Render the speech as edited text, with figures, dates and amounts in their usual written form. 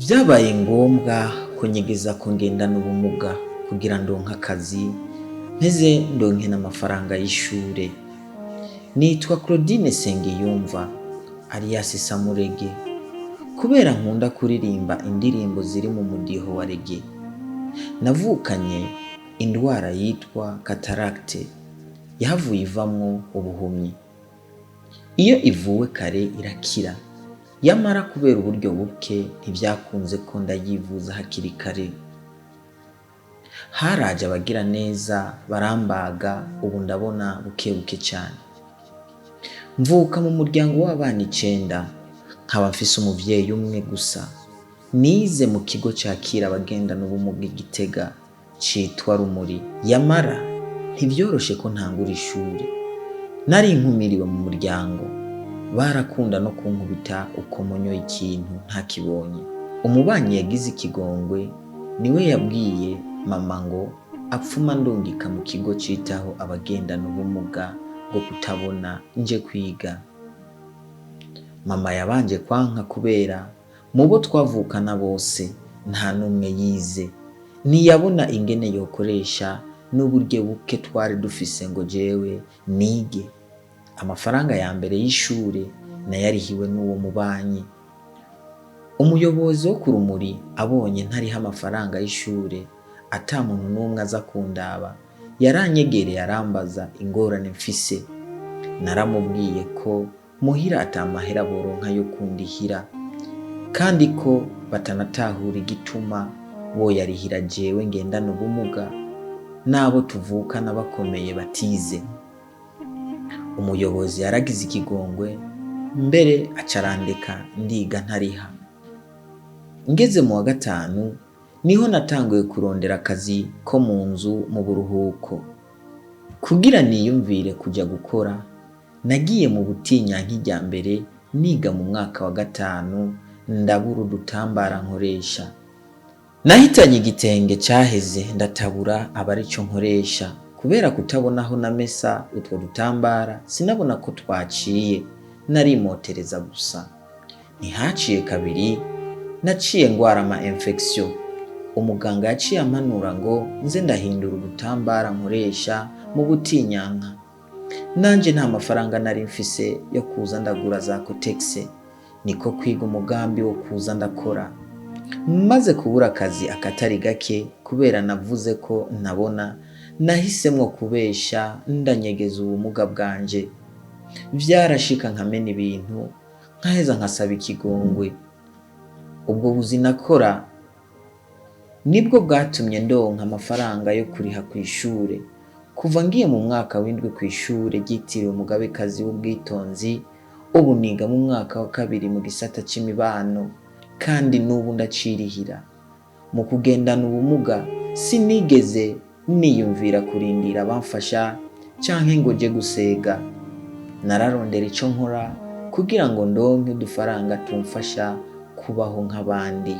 Vyabaye ngombwa ko nyegeza ko ngendana ubumuga kugira ndonke akazi mpeze ndonke n'amafaranga y'ishure. Nitwa Claudine Sengiyumva alias Samurege. Kubera nkunda kuririmba indirimbo ziri mu mudiho wa reggae, navukanye indwara yitwa cataracte yahavuye ivamwo ubuhumyi. Iyo ivuwe kare irakira, yamara kubera uburyo buke ntivyakunze ko ndayivuza hakiri kare. Haraje abagira neza barambaga, ubu ndabona bukebuke cyane. Mvuka mu muryango w'abana 9, nkaba mfise umuvyeyi umwe gusa. Nize mu kigo cakira abagendana ubumuga i Gitega citwa Rumuri. Yamara ntivyoroshe ko ntangura ishure, nari nkumiriwe mu muryango, barakunda no kunkubita uko monyoye ikintu ntakibonye. Umubanyi yagize ikigongwe niwe yabwiye mama ngo apfuma ndungika mu kigo citaho abagendana ubumuga bwo kutabona nje kwiga. Mama yabanje kwanka kubera mubo twavukana bose nta numwe yize, ntiyabona ingene yokoresha n'uburyo buke twari dufise ngo jewe nige. Amafaranga ya mbere y'ishure nayarihiwe n'uwo mubanyi. Umuyobozi wo ku Rumuri abonye ntariho amafaranga y'ishure, ata muntu n'umwe aza kundaba, yaranyegereye arambaza ingorane mfise. Naramubwiye ko muhira ata mahera boronka yo kundihira, kandi ko batanatahura igituma boyarihira jewe ngendana ubumuga n'abo tuvukana bakomeye batize. Umuyobozi yaragize ikigongwe, mbere acarandeka ndiga ntariha. Ngeze mu wa 5 niho natanguye kurondera akazi ko mu nzu mu buruhuko. Kugira niyumvire kuja gukora, nagiye mu butinyanka irya mbere niga mu mwaka wa 5, ndabura udutambara nkoresha. Nahitanye igitenge caheze ndatabura abarico nkoresha. Kubera kutabona aho namesa utwo dutambara, sinabona ko twaciye, narimotereza gusa. Ntihaciye kabiri naciye ngwara ama infection. Umuganga yaciye ampanura ngo nze ndahindura udutambara nkoresha mu butinyanka. Nanje nta mafaranga nari mfise yo kuza ndagura za Cotex, niko kwiga umugambi wo kuza ndakora. Maze kubura akazi akatari gake kubera navuze ko ntabona, nahisemwo kubesha ndanyegeza ubumuga bwanje. Vyarashika nkamena ibintu, nkaheza nkasaba ikigongwe. Ubwo buzi nakora nibwo bwatumye ndonka amafaranga yo kuriha kw'ishure. Kuva ngiye mu mwaka w'indwi kw'ishure ryitiriwe Umugabekazi w'Ubwitonzi, ubu niga mu mwaka wa 2 mu gisata c'imibano, kandi n'ubu ndacirihira. Mu kugendana ubumuga sinigeze niyumvira kurindira bamfasha canke ngo je gusega. Nararondera ico nkora kugira ngo ndonke udufaranga tumfasha kubaho nk'abandi.